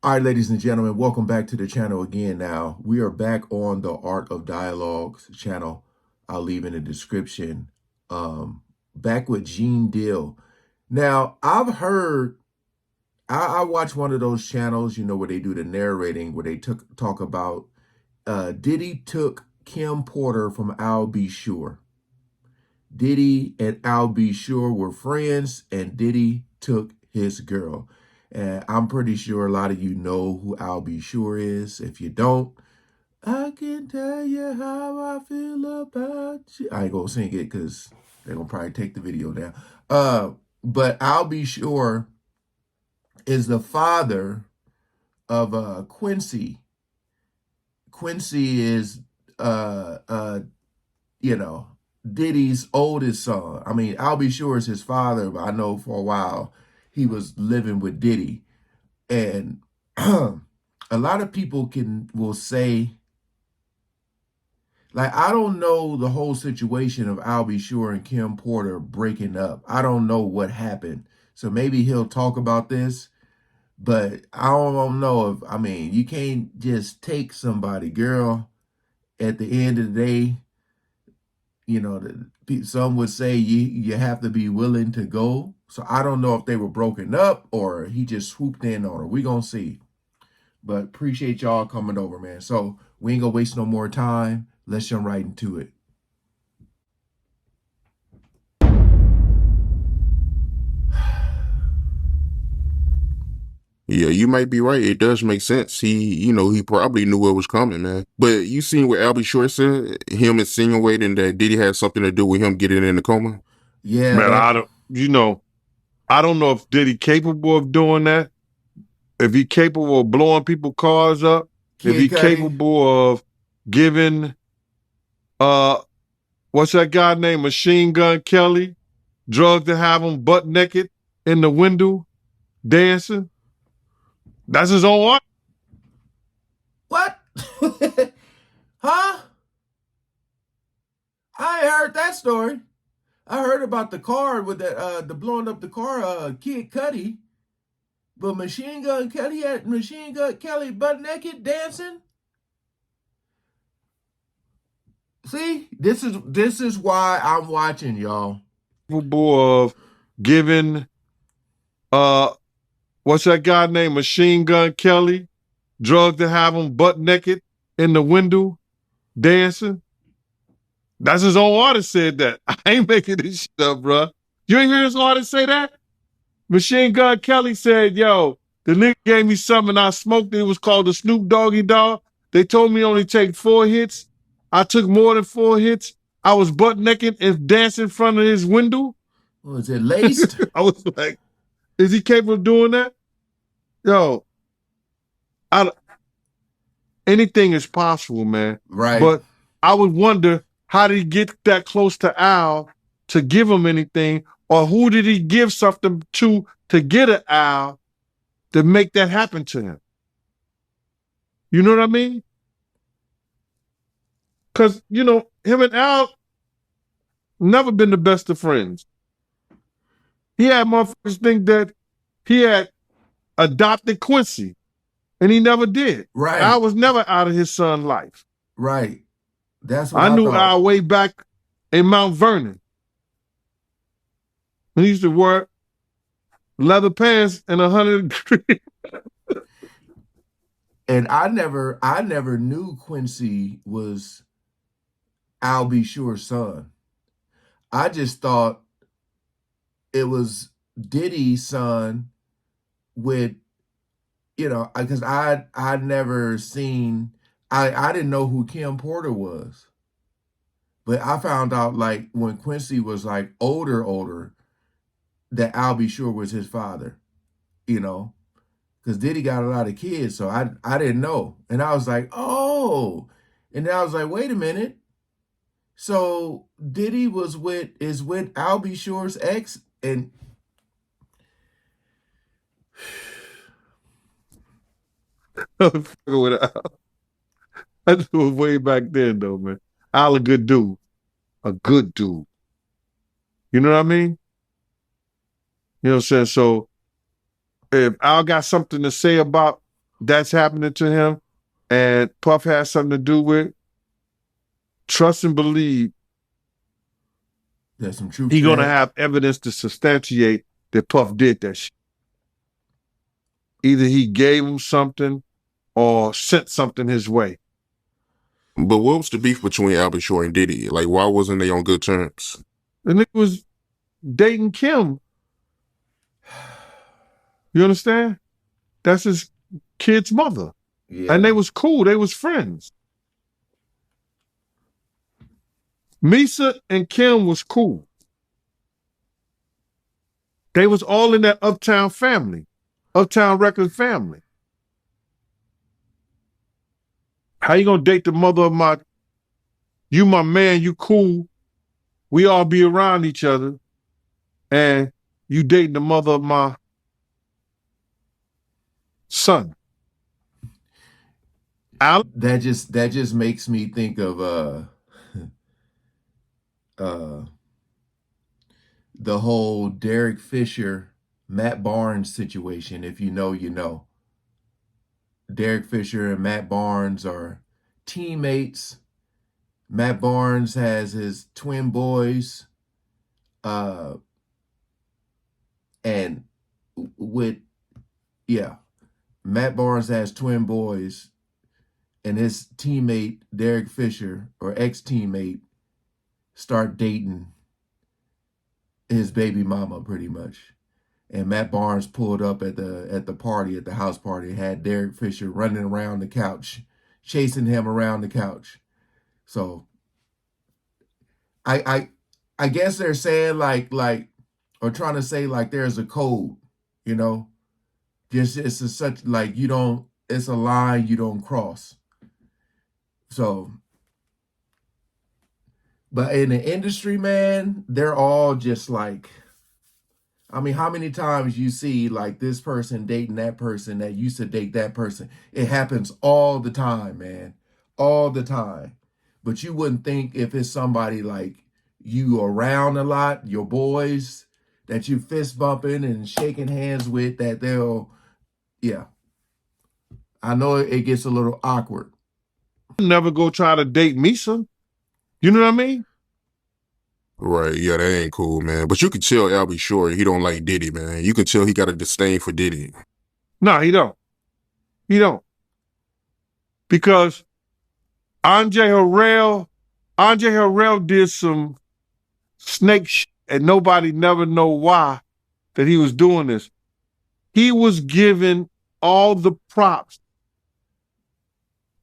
All right, ladies and gentlemen, welcome back to the channel again. Now, we are back on the Art of Dialogues channel. I'll leave in the description. Back with Gene Deal. Now, I've heard, I watch one of those channels, where they do the narrating, where they talk about Diddy took Kim Porter from Al B. Sure. Diddy and Al B. Sure were friends, and Diddy took his girl. And I'm pretty sure a lot of you know who Al B. Sure is. If you don't, I can tell you how I feel about you. I ain't gonna sing it because they're gonna probably take the video down. But Al B. Sure is the father of Quincy. Quincy is you know, Diddy's oldest son. I mean, I'll be sure it's his father, but I know for a while he was living with Diddy. And a lot of people will say, like, I don't know the whole situation of Al B. Sure and Kim Porter breaking up. I don't know what happened. So maybe he'll talk about this, but I don't know if, I mean, you can't just take somebody, girl. At the end of the day, some would say you have to be willing to go. So I don't know if they were broken up or he just swooped in on her. We gonna see. But appreciate y'all coming over, man. So we ain't gonna waste no more time. Let's jump right into it. Yeah, you might be right. It does make sense. He probably knew what was coming, man. But you seen what Albie Short said? Him insinuating that Diddy had something to do with him getting in the coma? Yeah, Man, that I don't know if Diddy capable of doing that. If he capable of blowing people cars up, if Kid he Cudi. capable of giving uh what's that guy named Machine Gun Kelly drugs to have him butt naked in the window dancing. That's his own art. What? Huh? I ain't heard that story. I heard about the car with the blowing up the car, Kid Cudi. But Machine Gun Kelly butt naked dancing. See, this is why I'm watching, y'all. Capable of giving uh what's that guy named Machine Gun Kelly drugs to have him butt naked in the window dancing. That's his own artist said that. I ain't making this shit up, bro. You ain't hear his artist say that? Machine Gun Kelly said, yo, the nigga gave me something I smoked. It was called the Snoop Doggy Dog. They told me only take 4 hits. I took more than 4 hits. I was butt naked and dancing in front of his window. Was it laced? I was like, is he capable of doing that? Yo, I, anything is possible, man. Right. But I would wonder, how did he get that close to Al to give him anything? Or who did he give something to get an Al to make that happen to him? You know what I mean? Because, him and Al never been the best of friends. He had motherfuckers think that he had adopted Quincy, and he never did. Right. Al was never out of his son's life. Right. That's what I I knew thought. Al way back in Mount Vernon. He used to wear leather pants in 100 degrees. And I never knew Quincy was Al B. Sure's son. I just thought it was Diddy's son with, because I'd never seen, I didn't know who Kim Porter was. But I found out like when Quincy was like older, that Al B. Sure was his father, because Diddy got a lot of kids, so I didn't know. And I was like, oh. And then I was like, wait a minute. So Diddy is with Al B. Sure's ex, and With Al. That was way back then, though, man. Al a good dude. A good dude. You know what I mean? You know what I'm saying? So if Al got something to say about that's happening to him and Puff has something to do with, trust and believe There's some truth he's to going to that. have evidence to substantiate that Puff did that shit. Either he gave him something or sent something his way. But what was the beef between Albert Shore and Diddy? Like, why wasn't they on good terms? The nigga was dating Kim. You understand? That's his kid's mother. Yeah. And they was cool. They was friends. Misa and Kim was cool. They was all in that Uptown family, Uptown Records family. How you gonna date the mother of you my man, you cool, we all be around each other, and you dating the mother of my son? That just makes me think of the whole Derek Fisher, Matt Barnes situation. If you know, you know. Derek Fisher and Matt Barnes are teammates. Matt Barnes has his twin boys, and with Matt Barnes has twin boys, and his teammate Derek Fisher, or ex-teammate, start dating his baby mama pretty much. And Matt Barnes pulled up at the party, at the house party, had Derek Fisher running around the couch, chasing him around the couch. So I guess they're saying like or trying to say like there's a code, you know. Just it's a such like you don't, it's a line you don't cross. So, but in the industry, man, they're all just like, I mean, how many times you see like this person dating that person that used to date that person? It happens all the time, man. All the time. But you wouldn't think if it's somebody like you around a lot, your boys that you fist bumping and shaking hands with, that they'll, yeah. I know it gets a little awkward. Never go try to date Misa. You know what I mean? Right, yeah, that ain't cool, man. But you could tell Albie Shore, he don't like Diddy, man. You can tell he got a disdain for Diddy. No, he don't. He don't. Because Andre Harrell did some snake shit and nobody never know why that he was doing this. He was giving all the props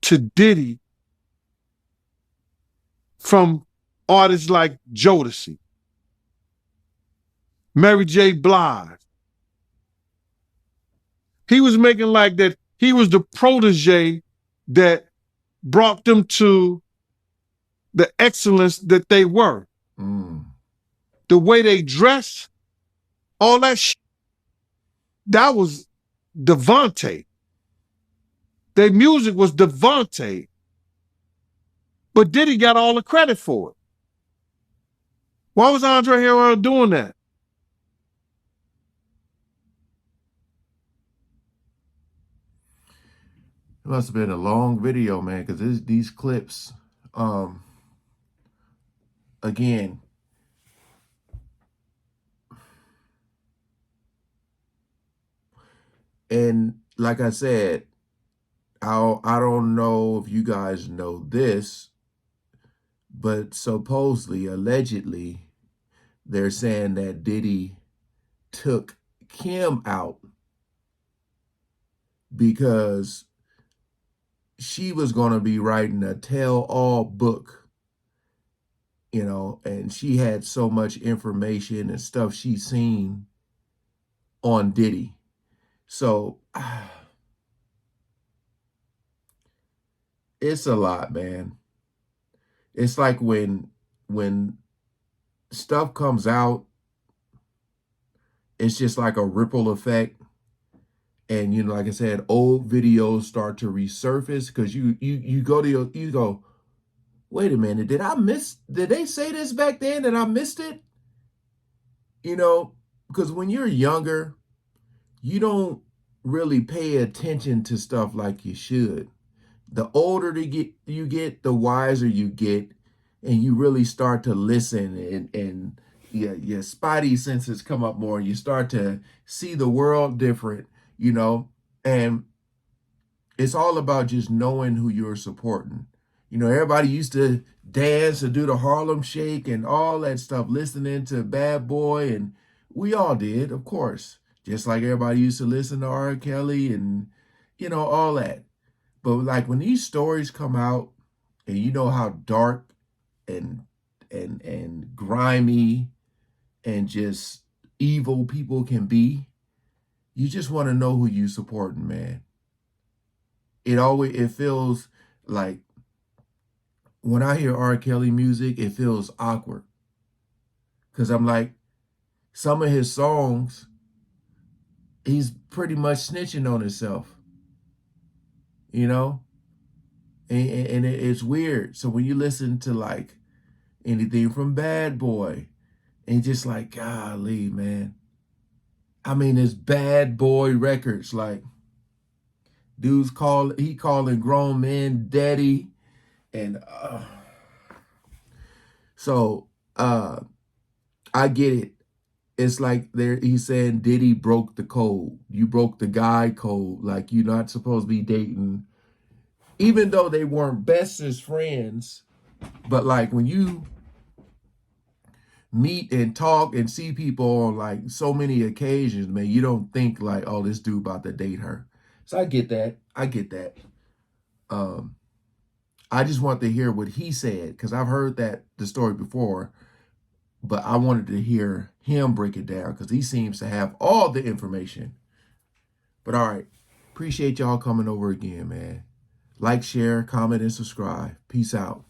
to Diddy from artists like Jodeci, Mary J. Blige. He was making like that he was the protege that brought them to the excellence that they were. The way they dressed, all that shit, that was Devontae. Their music was Devontae. But Diddy got all the credit for it. Why was Andre Harrell doing that? It must have been a long video, man, because these clips, again, and like I said, I don't know if you guys know this, but supposedly, allegedly, they're saying that Diddy took Kim out because she was going to be writing a tell-all book, you know, and she had so much information and stuff she's seen on Diddy. So it's a lot, man. It's like when stuff comes out, it's just like a ripple effect. And you know, like I said, old videos start to resurface because you go to you go, wait a minute, did they say this back then and I missed it? You know, because when you're younger, you don't really pay attention to stuff like you should. The older you get, the wiser you get, and you really start to listen, and your spidey senses come up more, and you start to see the world different, you know. And it's all about just knowing who you're supporting. You know, everybody used to dance or do the Harlem Shake and all that stuff, listening to Bad Boy, and we all did, of course. Just like everybody used to listen to R. Kelly and, you know, all that. But like when these stories come out, and you know how dark and and grimy and just evil people can be, you just want to know who you supporting, man. It feels like when I hear R. Kelly music, it feels awkward. Cause I'm like, some of his songs, he's pretty much snitching on himself, you know? And it's weird. So when you listen to like anything from Bad Boy, and just like, golly, man. I mean, it's Bad Boy Records. Like, he calling grown men daddy. And so I get it. It's like he's saying Diddy broke the code. You broke the guy code. Like, you're not supposed to be dating, even though they weren't best as friends. But like when you meet and talk and see people on like so many occasions, man, you don't think like, oh, this dude about to date her. So I get that. I get that. I just want to hear what he said, because I've heard the story before, but I wanted to hear him break it down because he seems to have all the information. But all right, appreciate y'all coming over again, man. Like, share, comment, and subscribe. Peace out.